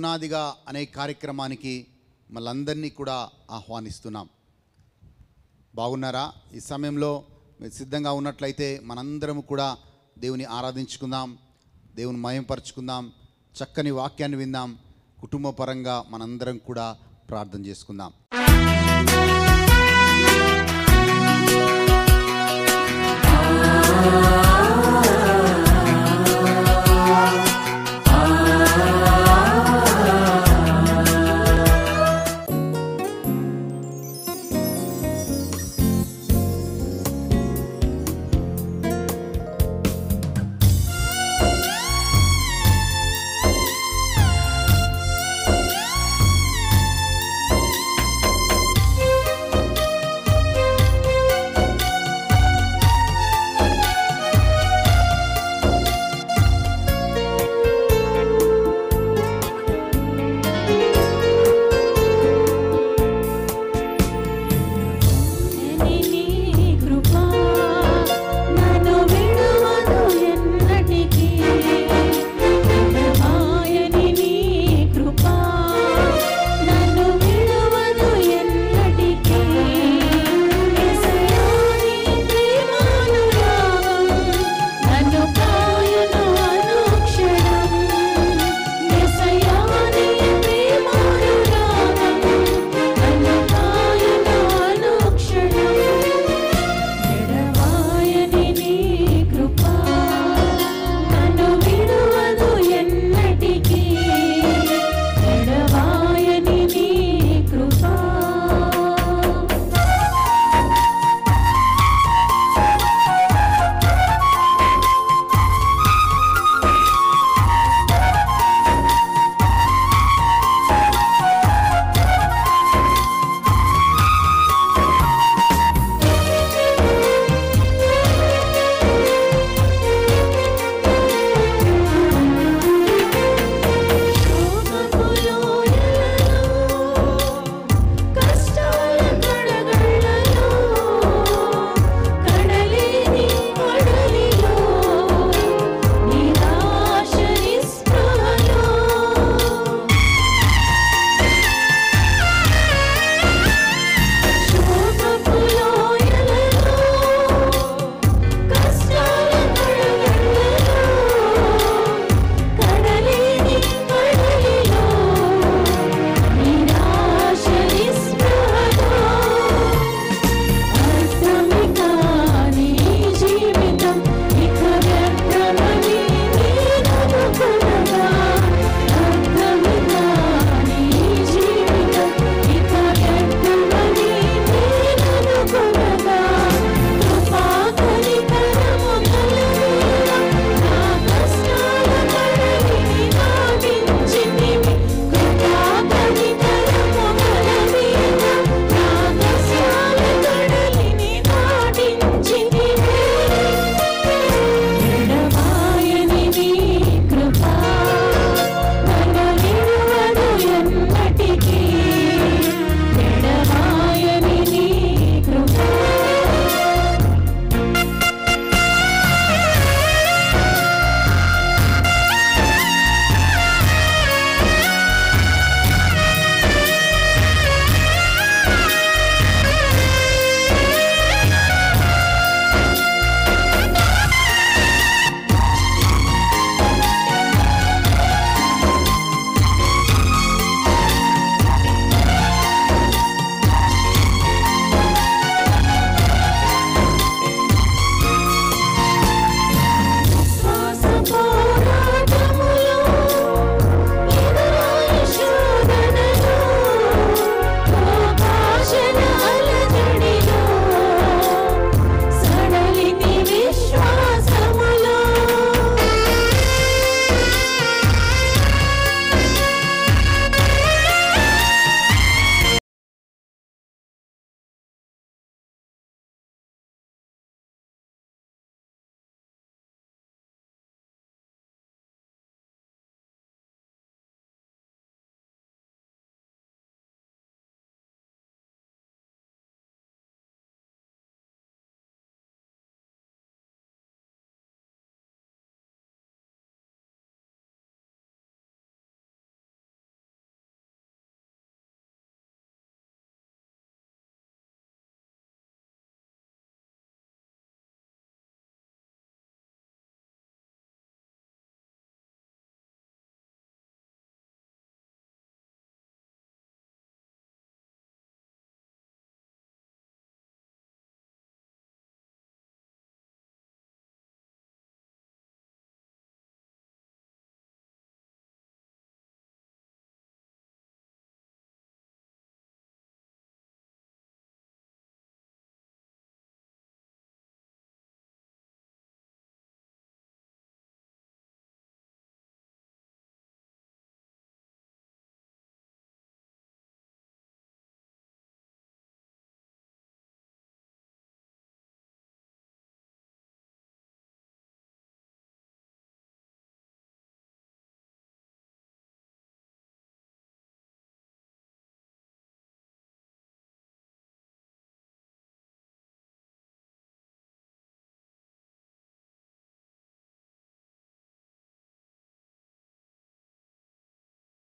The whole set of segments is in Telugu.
పునాదిగా అనే కార్యక్రమానికి మళ్ళందరినీ కూడా ఆహ్వానిస్తున్నాం. బాగున్నారా? ఈ సమయంలో మీరు సిద్ధంగా ఉన్నట్లయితే మనందరం కూడా దేవుని ఆరాధించుకుందాం, దేవుని మహిమపరచుకుందాం, చక్కని వాక్యాన్ని విందాం, కుటుంబ పరంగా మనందరం కూడా ప్రార్థన చేసుకుందాం.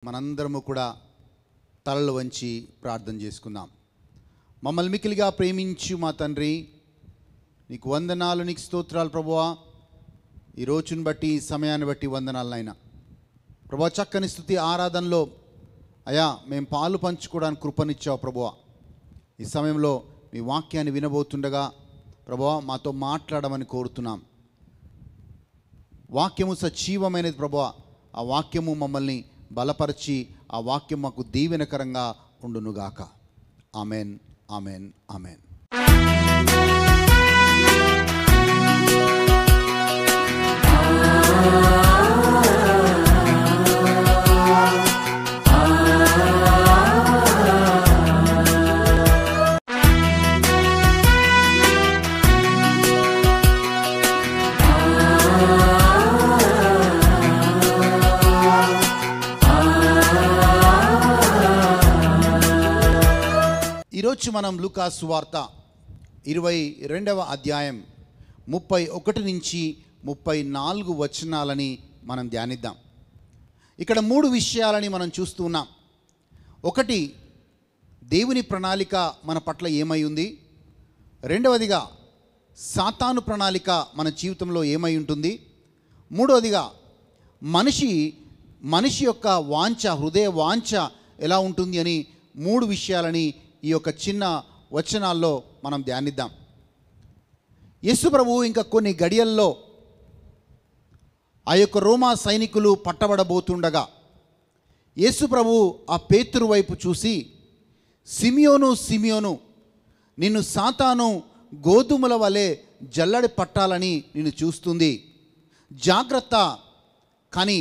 మనందరము కూడా తలలు వంచి ప్రార్థన చేసుకుందాం. మమ్మల్ని మిక్కిలిగా ప్రేమించు మా తండ్రి, నీకు వందనాలు, నీకు స్తోత్రాలు ప్రభువా. ఈ రోజుని బట్టి, ఈ సమయాన్ని బట్టి వందనాలు నాయనా. ప్రభువా, చక్కని స్తుతి ఆరాధనలో అయా మేము పాలు పంచుకోవడానికి కృపనిచ్చావు ప్రభువా. ఈ సమయంలో మీ వాక్యాన్ని వినబోతుండగా ప్రభువా మాతో మాట్లాడమని కోరుతున్నాం. వాక్యము సజీవమైనది ప్రభువా. ఆ వాక్యము మమ్మల్ని బలపరిచి ఆ వాక్యం మాకు దీవెనకరంగా ఉండునుగాక. Amen, amen, amen. ఈరోజు మనం లూకా సువార్త 22వ అధ్యాయం 31 నుంచి 34 వచనాలని మనం ధ్యానిద్దాం. ఇక్కడ 3 విషయాలని మనం చూస్తూ ఉన్నాం. ఒకటి, దేవుని ప్రణాళిక మన పట్ల ఏమై ఉంది. రెండవదిగా, సాతాను ప్రణాళిక మన జీవితంలో ఏమై ఉంటుంది. మూడవదిగా, మనిషి యొక్క వాంఛ, హృదయ వాంఛ ఎలా ఉంటుంది అని 3 విషయాలని ఈ యొక్క చిన్న వచనాల్లో మనం ధ్యానిద్దాం. యేసు ప్రభువు ఇంకా కొన్ని గడియల్లో ఆ యొక్క రోమా సైనికులు పట్టబడబోతుండగా యేసు ప్రభువు ఆ పేతురు వైపు చూసి, సిమియోను, సిమియోను, నిన్ను సాతాను గోధుమల వలె జల్లడి పట్టాలని నిన్ను చూస్తుంది, జాగ్రత్త, కానీ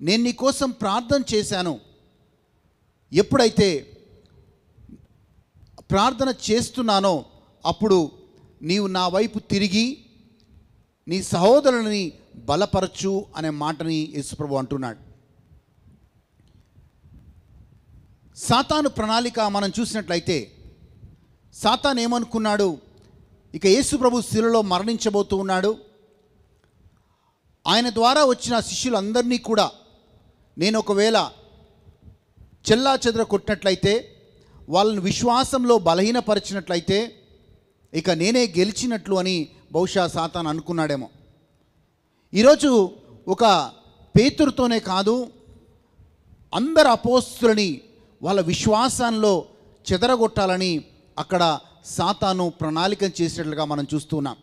నేను నీ కోసం ప్రార్థన చేశాను. ఎప్పుడైతే ప్రార్థన చేస్తున్నానో అప్పుడు నీవు నా వైపు తిరిగి నీ సహోదరుని బలపరచు అనే మాటని యేసుప్రభు అంటున్నాడు. సాతాను ప్రణాళిక మనం చూసినట్లయితే సాతాను ఏమనుకున్నాడు, ఇక యేసుప్రభు శిలువలో మరణించబోతూ ఉన్నాడు. ఆయన ద్వారా వచ్చిన శిష్యులందరినీ కూడా నేను ఒకవేళ చెల్లా చెదర కొట్టినట్లయితే, వాళ్ళని విశ్వాసంలో బలహీనపరిచినట్లయితే ఇక నేనే గెలిచినట్లు అని బహుశా సాతాను అనుకున్నాడేమో. ఈరోజు ఒక పేతురుతోనే కాదు, అందరు అపోస్తులని వాళ్ళ విశ్వాసంలో చెదరగొట్టాలని అక్కడ సాతాను ప్రణాళిక చేసినట్లుగా మనం చూస్తున్నాం.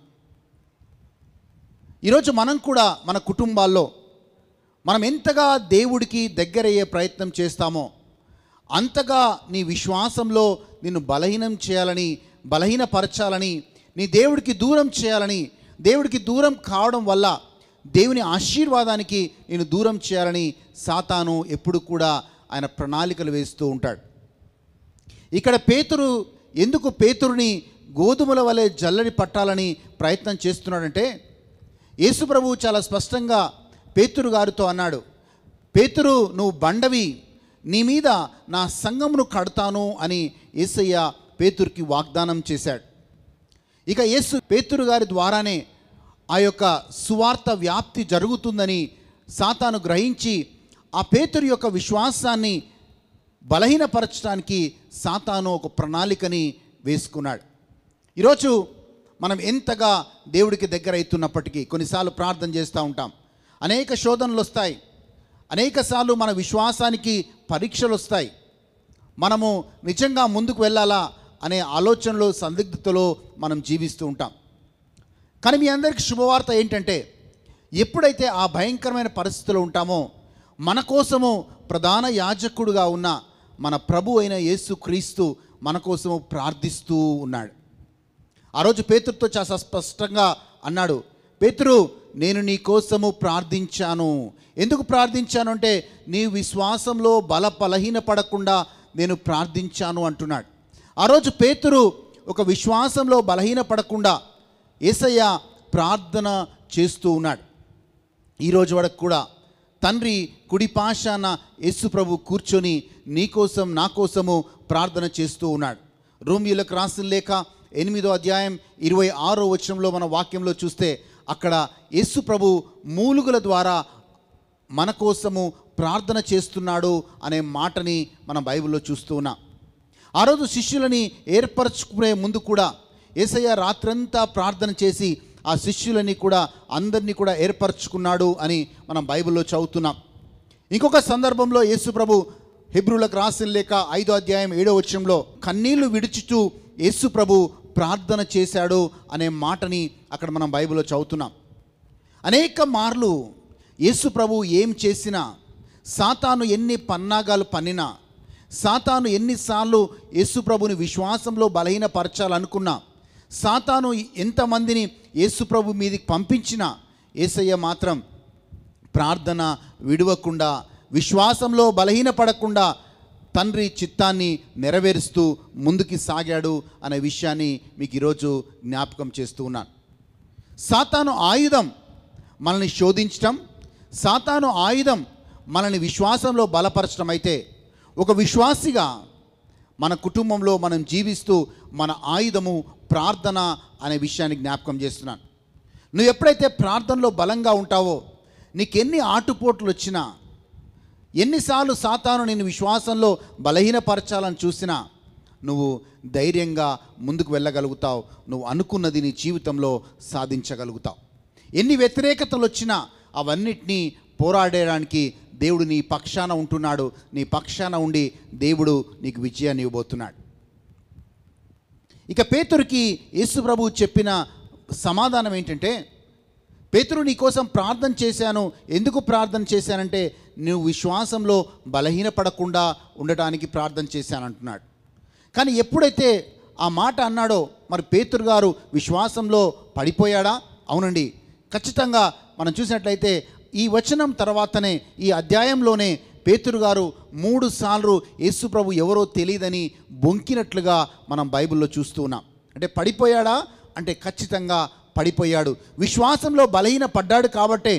ఈరోజు మనం కూడా మన కుటుంబాల్లో మనం ఎంతగా దేవుడికి దగ్గరయ్యే ప్రయత్నం చేస్తామో అంతగా నీ విశ్వాసంలో నిన్ను బలహీనం చేయాలని, బలహీనపరచాలని, నీ దేవుడికి దూరం చేయాలని, దేవుడికి దూరం కావడం వల్ల దేవుని ఆశీర్వాదానికి నేను దూరం చేయాలని సాతాను ఎప్పుడు కూడా ఆయన ప్రణాళికలు వేస్తూ ఉంటాడు. ఇక్కడ ఎందుకు పేతురుని గోధుమల వలె జల్లడి పట్టాలని ప్రయత్నం చేస్తున్నాడంటే, యేసుప్రభువు చాలా స్పష్టంగా పేతురు గారితో అన్నాడు, పేతురు, నువ్వు బండవి, నీ మీద నా సంఘమును కడతాను అని యేసయ్య పేతురుకి వాగ్దానం చేశాడు. ఇక పేతురు గారి ద్వారానే ఆ యొక్క సువార్త వ్యాప్తి జరుగుతుందని సాతాను గ్రహించి ఆ పేతురు యొక్క విశ్వాసాన్ని బలహీనపరచడానికి సాతాను ఒక ప్రణాళికని వేసుకున్నాడు. ఈరోజు మనం ఎంతగా దేవుడికి దగ్గర అవుతున్నప్పటికీ కొన్నిసార్లు ప్రార్థన చేస్తూ ఉంటాం, అనేక శోధనలు వస్తాయి, అనేకసార్లు మన విశ్వాసానికి పరీక్షలు వస్తాయి, మనము నిజంగా ముందుకు వెళ్ళాలా అనే ఆలోచనలో, సందిగ్ధతలో మనం జీవిస్తూ ఉంటాం. కానీ మీ అందరికీ శుభవార్త ఏంటంటే, ఎప్పుడైతే ఆ భయంకరమైన పరిస్థితిలో ఉంటామో మన కోసము ప్రధాన యాజకుడుగా ఉన్న మన ప్రభు అయిన యేసుక్రీస్తు మన కోసము ప్రార్థిస్తూ ఉన్నాడు. ఆ రోజు పేతురుతో చాలా స్పష్టంగా అన్నాడు, పేతురు, నేను నీ కోసము ప్రార్థించాను. ఎందుకు ప్రార్థించాను అంటే, నీ విశ్వాసంలో బలహీనపడకుండా నేను ప్రార్థించాను అంటున్నాడు. ఆ రోజు పేతురు ఒక విశ్వాసంలో బలహీనపడకుండా యేసయ్య ప్రార్థన చేస్తూ ఉన్నాడు. ఈరోజు వరకు కూడా తండ్రి కుడిపాశాన యేసు ప్రభు కూర్చొని నీ కోసం, నా కోసము ప్రార్థన చేస్తూ ఉన్నాడు. రోమీయులకు రాసిన లేఖ 8వ అధ్యాయం 26వ వచనంలో మన వాక్యంలో చూస్తే అక్కడ యేసు ప్రభు మూలుగుల ద్వారా మన కోసము ప్రార్థన చేస్తున్నాడు అనే మాటని మనం బైబిల్లో చూస్తూ ఉన్నాం. ఆ రోజు శిష్యులని ఏర్పరచుకునే ముందు కూడా యేసయ్య రాత్రంతా ప్రార్థన చేసి ఆ శిష్యులని కూడా అందరినీ కూడా ఏర్పరచుకున్నాడు అని మనం బైబిల్లో చదువుతున్నాం. ఇంకొక సందర్భంలో యేసు ప్రభు హెబ్రీయులకు రాసిన లేఖ 5వ అధ్యాయం 7వ వచనంలో కన్నీళ్లు విడుచుతూ యేసు ప్రభు ప్రార్థన చేశాడు అనే మాటని అక్కడ మనం బైబిల్లో చదువుతున్నాం. అనేక మార్లు యేసు ప్రభు ఏం చేసినా, సాతాను ఎన్ని పన్నాగాలు పన్నినా, సాతాను ఎన్నిసార్లు యేసు ప్రభుని విశ్వాసంలో బలహీనపరచాలనుకున్నా, సాతాను ఎంతమందిని యేసు ప్రభు మీదకి పంపించినా యేసయ్య మాత్రం ప్రార్థన విడవకుండా, విశ్వాసంలో బలహీనపడకుండా తండ్రి చిత్తాన్ని నెరవేరుస్తూ ముందుకి సాగాడు అనే విషయాన్ని మీకు ఈరోజు జ్ఞాపకం చేస్తూ ఉన్నాను. సాతాను ఆయుధం మనల్ని శోధించటం, సాతాను ఆయుధం మనల్ని విశ్వాసంలో బలపరచడం అయితే, ఒక విశ్వాసిగా మన కుటుంబంలో మనం జీవిస్తూ మన ఆయుధము ప్రార్థన అనే విషయాన్ని జ్ఞాపకం చేస్తున్నాను. నువ్వు ఎప్పుడైతే ప్రార్థనలో బలంగా ఉంటావో, నీకెన్ని ఆటుపోట్లు వచ్చినా, ఎన్నిసార్లు సాతాను నిన్ను విశ్వాసంలో బలహీనపరచాలని చూసినా నువ్వు ధైర్యంగా ముందుకు వెళ్ళగలుగుతావు. నువ్వు అనుకున్నది నీ జీవితంలో సాధించగలుగుతావు. ఎన్ని వ్యతిరేకతలు వచ్చినా అవన్నిటినీ పోరాడడానికి దేవుడు నీ పక్షాన ఉంటున్నాడు. నీ పక్షాన ఉండి దేవుడు నీకు విజయాన్ని ఇవ్వబోతున్నాడు. ఇక పేతురుకి యేసు ప్రభువు చెప్పిన సమాధానం ఏంటంటే, పేతురు నీ కోసం ప్రార్థన చేశాను. ఎందుకు ప్రార్థన చేశానంటే నువ్వు విశ్వాసంలో బలహీనపడకుండా ఉండటానికి ప్రార్థన చేశానంటున్నాడు. కానీ ఎప్పుడైతే ఆ మాట అన్నాడో, మరి పేతురు గారు విశ్వాసంలో పడిపోయాడా? అవునండి, ఖచ్చితంగా మనం చూసినట్లయితే ఈ వచనం తర్వాతనే, ఈ అధ్యాయంలోనే పేతురు గారు 3 సార్లు యేసు ప్రభు ఎవరో తెలియదని బొంకినట్లుగా మనం బైబిల్లో చూస్తూ ఉన్నాం. అంటే పడిపోయాడా అంటే ఖచ్చితంగా పడిపోయాడు. విశ్వాసంలో బలహీన పడ్డాడు కాబట్టే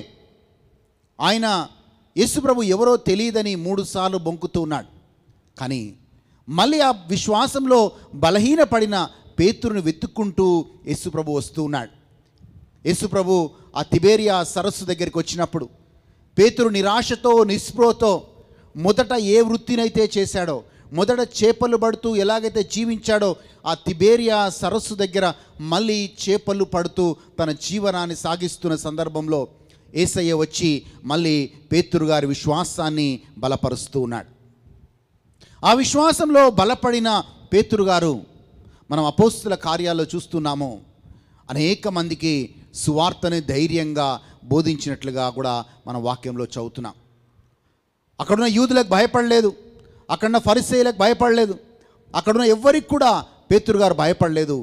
ఆయన యేసు ప్రభు ఎవరో తెలియదని 3 సార్లు బొంకుతూ ఉన్నాడు. కానీ మళ్ళీ ఆ విశ్వాసంలో బలహీన పడిన పేతురుని వెతుక్కుంటూ యేసు ప్రభు వస్తూ ఉన్నాడు. యేసు ప్రభు ఆ తిబేరియా సరస్సు దగ్గరికి వచ్చినప్పుడు పేతురు నిరాశతో, నిస్పృహతో మొదట ఏ వృత్తినైతే చేశాడో, మొదట చేపలు పడుతూ ఎలాగైతే జీవించాడో, ఆ తిబేరియా సరస్సు దగ్గర మళ్ళీ చేపలు పడుతూ తన జీవనాన్ని సాగిస్తున్న సందర్భంలో యేసయ్య వచ్చి మళ్ళీ పేతురు గారి విశ్వాసాన్ని బలపరుస్తూ ఉన్నాడు. ఆ విశ్వాసంలో బలపడిన పేతురు గారు మనం అపోస్తుల కార్యాల్లో చూస్తున్నాము. అనేక మందికి సువార్తని ధైర్యంగా బోధించినట్లుగా కూడా మన వాక్యంలో చదువుతున్నాం. అక్కడున్న యూదులకు భయపడలేదు, అక్కడున్న ఫరిసేయులకు భయపడలేదు, అక్కడున్న ఎవ్వరికి కూడా పేతురు గారు భయపడలేదు.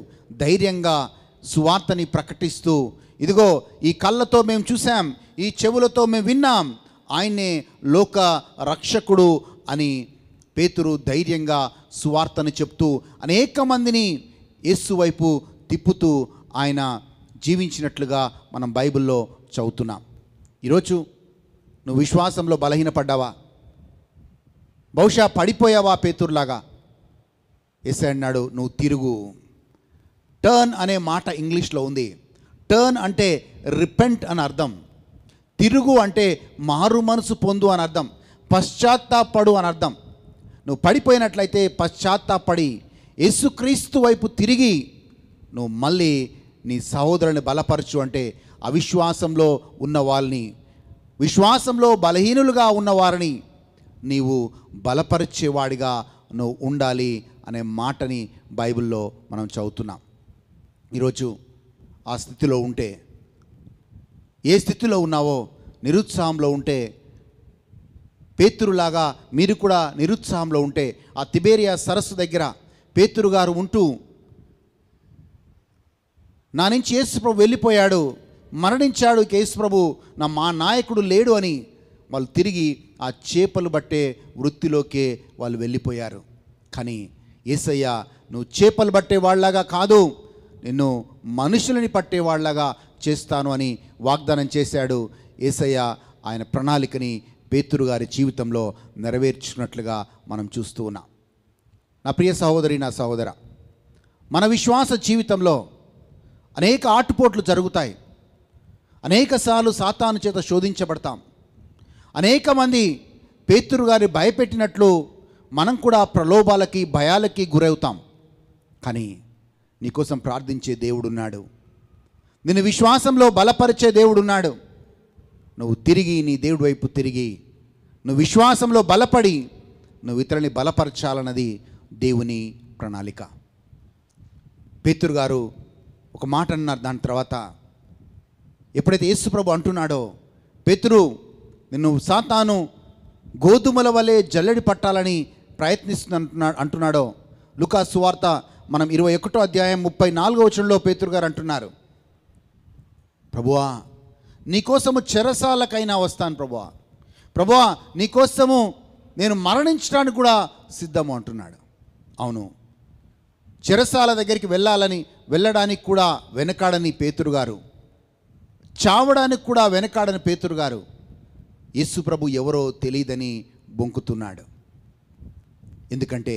ధైర్యంగా సువార్తని ప్రకటిస్తూ, ఇదిగో ఈ కళ్ళతో మేము చూసాం, ఈ చెవులతో మేము విన్నాం, ఆయన్నే లోక రక్షకుడు అని పేతురు ధైర్యంగా సువార్తను చెప్తూ అనేక మందిని యేసు వైపు తిప్పుతూ ఆయన జీవించినట్లుగా మనం బైబిల్లో చదువుతున్నాం. ఈరోజు నువ్వు విశ్వాసంలో బలహీనపడ్డావా? బహుశా పడిపోయావా పేతురులాగా? యేసయ్య అన్నాడు, నువ్వు తిరుగు. టర్న్ అనే మాట ఇంగ్లీష్లో ఉంది. టర్న్ అంటే రిపెంట్ అని అర్థం. తిరుగు అంటే మారు మనసు పొందు అని అర్థం, పశ్చాత్తాపడు అని అర్థం. నువ్వు పడిపోయినట్లయితే పశ్చాత్తాపడి యేసుక్రీస్తు వైపు తిరిగి నువ్వు మళ్ళీ నీ సహోదరుని బలపరచు. అంటే అవిశ్వాసంలో ఉన్న వాళ్ళని, విశ్వాసంలో బలహీనులుగా ఉన్నవారిని నీవు బలపరిచేవాడిగా నువ్వు ఉండాలి అనే మాటని బైబిల్లో మనం చదువుతున్నాం. ఈరోజు ఆ స్థితిలో ఉంటే, ఏ స్థితిలో ఉన్నావో, నిరుత్సాహంలో ఉంటే, పేతురులాగా మీరు కూడా నిరుత్సాహంలో ఉంటే, ఆ తిబేరియా సరస్సు దగ్గర పేతురు గారు ఉంటూ నా నుంచి యేసు ప్రభు వెళ్ళిపోయాడు, మరణించాడు యేసు ప్రభు, మా నాయకుడు లేడు అని వాళ్ళు తిరిగి ఆ చేపలు పట్టే వృత్తిలోకే వాళ్ళు వెళ్ళిపోయారు. కానీ యేసయ్య నువ్వు చేపలు పట్టే వాళ్ళలాగా కాదు, నిన్ను మనుషులని పట్టేవాళ్లాగా చేస్తాను అని వాగ్దానం చేశాడు. యేసయ్య ఆయన ప్రణాళికని పేతురు గారి జీవితంలో నెరవేర్చుకున్నట్లుగా మనం చూస్తూ ఉన్నాం. నా ప్రియ సహోదరి, నా సహోదర, మన విశ్వాస జీవితంలో అనేక ఆటుపోట్లు జరుగుతాయి. అనేక సార్లు సాతాను చేత శోధించబడతాం. అనేక మంది పేతురు గారి భయపెట్టినట్లు మనం కూడా ప్రలోభాలకి భయాలకి గురవుతాం. కానీ నీకోసం ప్రార్థించే దేవుడున్నాడు, నిన్ను విశ్వాసంలో బలపరిచే దేవుడున్నాడు. నువ్వు తిరిగి నీ దేవుడి వైపు తిరిగి నువ్వు విశ్వాసంలో బలపడి నువ్వు ఇతరులని బలపరచాలన్నది దేవుని ప్రణాళిక. పేతురు గారు ఒక మాట అన్నారు. దాని తర్వాత ఎప్పుడైతే యేసు ప్రభు అంటున్నాడో, పేతురు నిన్ను సాతాను గోధుమల వలె జల్లెడి పట్టాలని అంటున్నాడో, లూకా సువార్త మనం 21వ అధ్యాయం 34వ వచనంలో పేతురు గారు అంటున్నారు, ప్రభువా నీకోసము చెరసాలకైనా వస్తాను ప్రభువా, ప్రభువా నీకోసము నేను మరణించడానికి కూడా సిద్ధము అంటున్నాడు. అవును, చెరసాల దగ్గరికి వెళ్ళడానికి కూడా వెనకాడని పేతురు గారు, చావడానికి కూడా వెనకాడని పేతురు గారు యేసు ప్రభు ఎవరో తెలియదని బొంకుతున్నాడు. ఎందుకంటే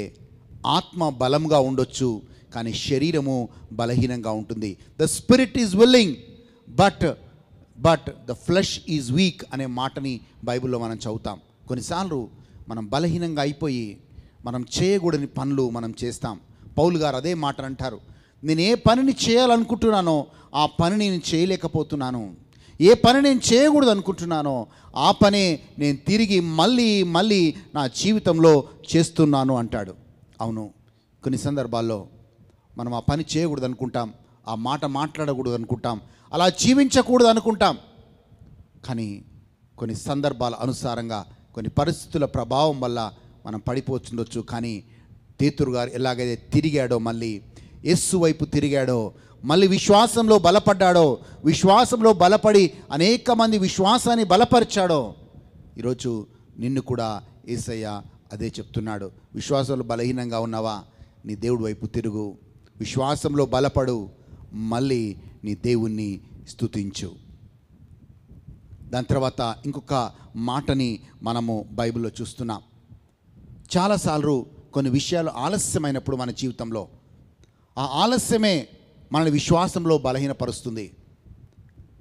ఆత్మ బలంగా ఉండొచ్చు, కానీ శరీరము బలహీనంగా ఉంటుంది. The spirit is willing but the flesh is week అనే మాటని బైబిల్లో మనం చదువుతాం. కొన్నిసార్లు మనం బలహీనంగా అయిపోయి మనం చేయకూడని పనులు మనం చేస్తాం. పౌలు గారు అదే మాట అంటారు, నేను ఏ పనిని చేయాలనుకుంటున్నానో ఆ పని నేను చేయలేకపోతున్నాను, ఏ పని నేను చేయకూడదు అనుకుంటున్నానో ఆ పనే నేను తిరిగి మళ్ళీ నా జీవితంలో చేస్తున్నాను అంటాడు. అవును, కొన్ని సందర్భాల్లో మనం ఆ పని చేయకూడదు అనుకుంటాం, ఆ మాట మాట్లాడకూడదు అనుకుంటాం, అలా జీవించకూడదు అనుకుంటాం. కానీ కొన్ని సందర్భాల అనుసారంగా కొన్ని పరిస్థితుల ప్రభావం వల్ల మనం పడిపోతుండొచ్చు. కానీ పేతురు గారు ఎలాగైతే తిరిగాడో, మళ్ళీ యేసు వైపు తిరిగాడో, మళ్ళీ విశ్వాసంలో బలపడ్డాడో, విశ్వాసంలో బలపడి అనేక మంది విశ్వాసాన్ని బలపరిచాడో, ఈరోజు నిన్ను కూడా యేసయ్య అదే చెప్తున్నాడు. విశ్వాసంలో బలహీనంగా ఉన్నావా, నీ దేవుడి వైపు తిరుగు, విశ్వాసంలో బలపడు, మళ్ళీ నీ దేవుణ్ణి స్తుతించు. దాని తర్వాత ఇంకొక మాటని మనము బైబిల్లో చూస్తున్నాం. చాలాసార్లు కొన్ని విషయాలు ఆలస్యమైనప్పుడు మన జీవితంలో ఆ ఆలస్యమే మనల్ని విశ్వాసంలో బలహీనపరుస్తుంది.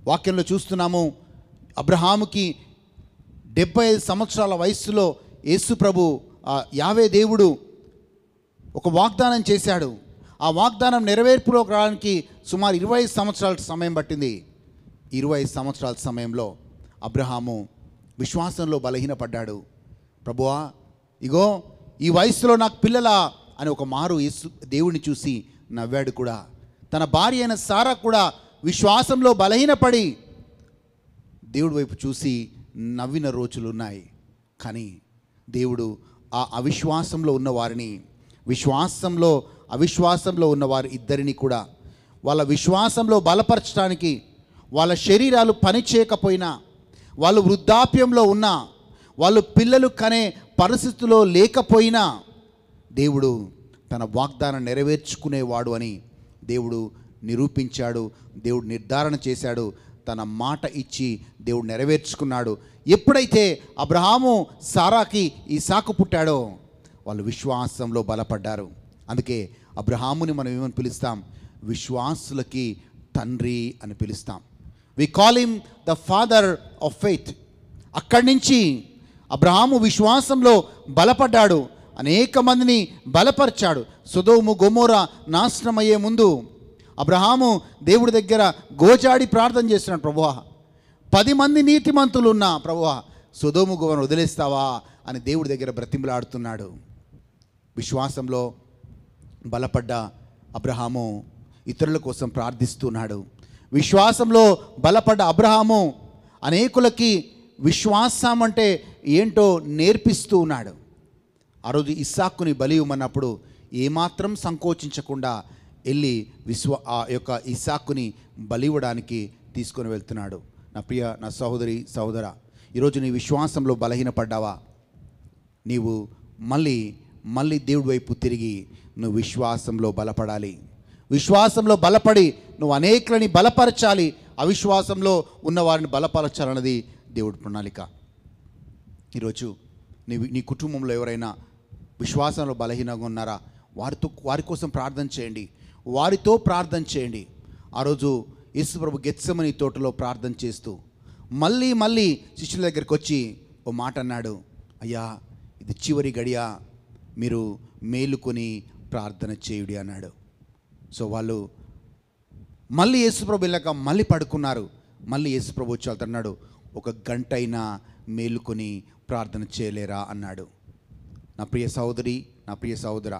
వాక్యంలో చూస్తున్నాము, అబ్రహాముకి 75 సంవత్సరాల వయస్సులో యేసు ప్రభు యావే దేవుడు ఒక వాగ్దానం చేశాడు. ఆ వాగ్దానం నెరవేర్పులోకి రావడానికి సుమారు 25 సంవత్సరాల సమయం పట్టింది. 25 సంవత్సరాల సమయంలో అబ్రహాము విశ్వాసంలో బలహీనపడ్డాడు. ప్రభువా ఇగో ఈ వయసులో నాకు పిల్లలా అని ఒక మారు దేవుడిని చూసి నవ్వాడు కూడా. తన భార్య అయిన సారా కూడా విశ్వాసంలో బలహీనపడి దేవుడి వైపు చూసి నవ్విన రోజులు ఉన్నాయి. కానీ దేవుడు ఆ అవిశ్వాసంలో ఉన్న వారిని, అవిశ్వాసంలో ఉన్నవారు ఇద్దరిని కూడా వాళ్ళ విశ్వాసంలో బలపరచడానికి, వాళ్ళ శరీరాలు పని చేయకపోయినా, వాళ్ళు వృద్ధాప్యంలో ఉన్నా, వాళ్ళు పిల్లలు కనే పరిస్థితిలో లేకపోయినా దేవుడు తన వాగ్దానం నెరవేర్చుకునేవాడు అని దేవుడు నిరూపించాడు, దేవుడు నిర్ధారణ చేశాడు, తన మాట ఇచ్చి దేవుడు నెరవేర్చుకున్నాడు. ఎప్పుడైతే అబ్రహాము సారాకి ఇస్సాకు పుట్టాడో వాళ్ళు విశ్వాసంలో బలపడ్డారు. అందుకే అబ్రహాముని మనం ఏమని పిలుస్తాం, విశ్వాసులకి తండ్రి అని పిలుస్తాం. We call him the father of faith. అక్కడి నుంచి అబ్రహాము విశ్వాసంలో బలపడ్డాడు, అనేక మందిని బలపరిచాడు. సొదొమ గొమొర్రా నాశనం అయ్యే ముందు అబ్రహాము దేవుడి దగ్గర గోజాడి ప్రార్థన చేస్తున్నాడు, ప్రభువా 10 మంది నీతిమంతులు ఉన్నా ప్రభువా సొదొమ గొమొర్రా వదిలేస్తావా అని దేవుడి దగ్గర బ్రతిమలాడుతున్నాడు. విశ్వాసంలో బలపడ్డ అబ్రహాము ఇతరుల కోసం ప్రార్థిస్తున్నాడు. విశ్వాసంలో బలపడ్డ అబ్రహాము అనేకులకి విశ్వాసం అంటే ఏంటో నేర్పిస్తూ ఉన్నాడు. ఆ రోజు ఇస్సాకుని బలి ఇవ్వమన్నప్పుడు ఏమాత్రం సంకోచించకుండా వెళ్ళి ఆ యొక్క ఇస్సాకుని బలి ఇవ్వడానికి తీసుకొని వెళ్తున్నాడు. నా ప్రియ నా సహోదరా, ఈరోజు నీ విశ్వాసంలో బలహీనపడ్డావా? నీవు మళ్ళీ దేవుడి వైపు తిరిగి నువ్వు విశ్వాసంలో బలపడాలి. విశ్వాసంలో బలపడి నువ్వు అనేకులని బలపరచాలి. అవిశ్వాసంలో ఉన్న వారిని బలపరచాలన్నది దేవుడి ప్రణాళిక. ఈరోజు నీ కుటుంబంలో ఎవరైనా విశ్వాసంలో బలహీనంగా ఉన్నారా? వారి కోసం ప్రార్థన చేయండి, వారితో ప్రార్థన చేయండి. ఆ రోజు యేసు ప్రభు గెత్సెమనీ తోటలో ప్రార్థన చేస్తూ మళ్ళీ శిష్యుల దగ్గరికి వచ్చి ఓ మాట అన్నాడు, అయ్యా ఇది చివరి గడియ, మీరు మేలుకొని ప్రార్థన చేయుడి అన్నాడు. సో వాళ్ళు మళ్ళీ యేసుప్రభు వెళ్ళాక మళ్ళీ పడుకున్నారు. మళ్ళీ యేసుప్రభు వచ్చి వెళ్తున్నాడు, 1 గంట అయినా మేలుకొని ప్రార్థన చేయలేరా అన్నాడు. నా ప్రియ సహోదరి, నా ప్రియ సహోదరా,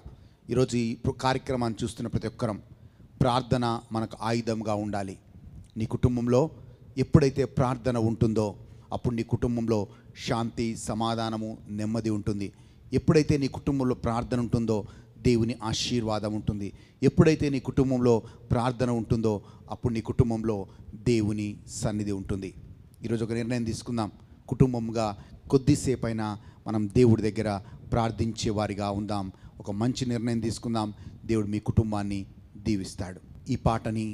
ఈరోజు ఈ కార్యక్రమాన్ని చూస్తున్న ప్రతి ఒక్కరం ప్రార్థన మనకు ఆయుధంగా ఉండాలి. నీ కుటుంబంలో ఎప్పుడైతే ప్రార్థన ఉంటుందో అప్పుడు నీ కుటుంబంలో శాంతి, సమాధానము, నెమ్మది ఉంటుంది. ఎప్పుడైతే నీ కుటుంబంలో ప్రార్థన ఉంటుందో దేవుని ఆశీర్వాదం ఉంటుంది. ఎప్పుడైతే నీ కుటుంబంలో ప్రార్థన ఉంటుందో అప్పుడు నీ కుటుంబంలో దేవుని సన్నిధి ఉంటుంది. ఈరోజు ఒక నిర్ణయం తీసుకుందాం. కుటుంబంగా కొద్దిసేపైనా మనం దేవుడి దగ్గర ప్రార్థించే వారిగా ఉందాం. ఒక మంచి నిర్ణయం తీసుకుందాం. దేవుడు మీ కుటుంబాన్ని దీవిస్తాడు. ఈ పాటని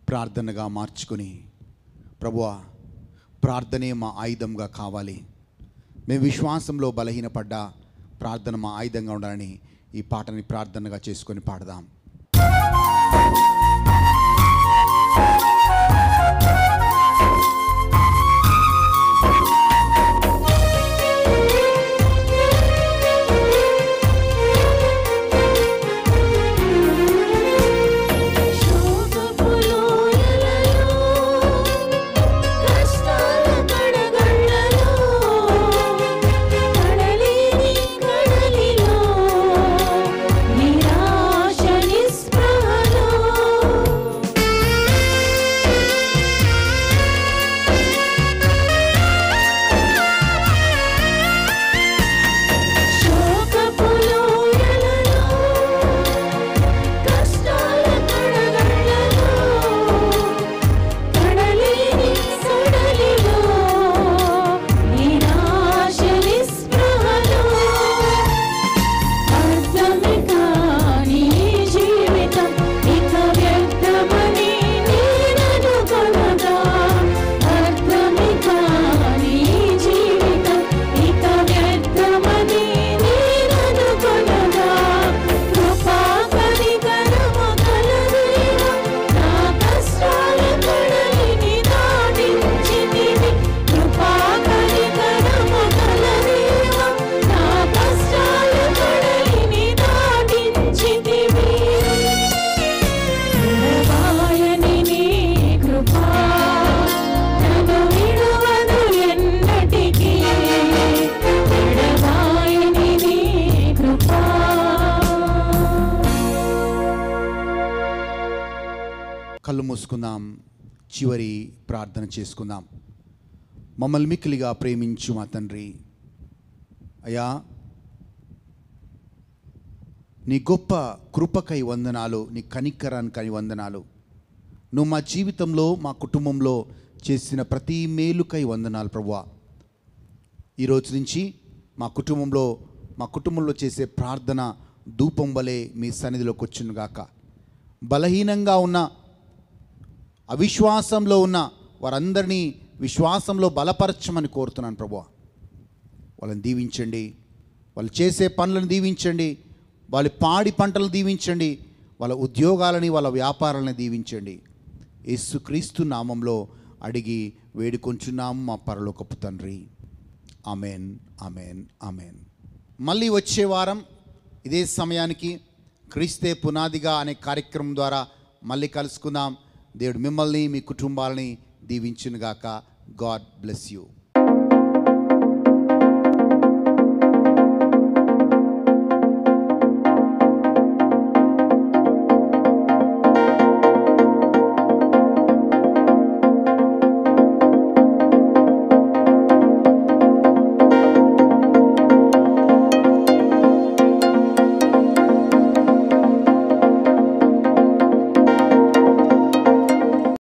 ప్రార్థనగా మార్చుకొని, ప్రభువా ప్రార్థనే మా ఆయుధంగా కావాలి, మేము విశ్వాసంలో బలహీనపడ్డా ప్రార్థన మా ఆయుధంగా ఉండాలని ఈ పాటని ప్రార్థనగా చేసుకొని పాడదాం. కళ్ళు మూసుకుందాం. చివరి ప్రార్థన చేసుకుందాం. మమ్మల్ని మిక్కిలిగా ప్రేమించు మా తండ్రి, అయ్యా నీ గొప్ప కృపకై వందనాలు, నీ కనికరానికై వందనాలు. నువ్వు మా జీవితంలో, మా కుటుంబంలో చేసిన ప్రతి మేలుకై వందనాలు ప్రభువా. ఈరోజు నుంచి మా కుటుంబంలో చేసే ప్రార్థన ధూపం వలె మీ సన్నిధిలోకి వచ్చునుగాక. బలహీనంగా ఉన్న, అవిశ్వాసంలో ఉన్న వారందరినీ విశ్వాసంలో బలపరచమని కోరుతున్నాను ప్రభువా. వాళ్ళని దీవించండి, వాళ్ళు చేసే పనులను దీవించండి, వాళ్ళ పాడి పంటలను దీవించండి, వాళ్ళ ఉద్యోగాలని, వాళ్ళ వ్యాపారాలను దీవించండి. యేసుక్రీస్తు నామంలో అడిగి వేడుకొంచున్నాము మా పరలోకపు తండ్రి. Amen, amen, amen. మళ్ళీ వచ్చే వారం ఇదే సమయానికి క్రీస్తే పునాదిగా అనే కార్యక్రమం ద్వారా మళ్ళీ కలుసుకుందాం. దేవుడు మిమ్మల్ని, మీ కుటుంబాలని దీవించునుగాక. God bless you.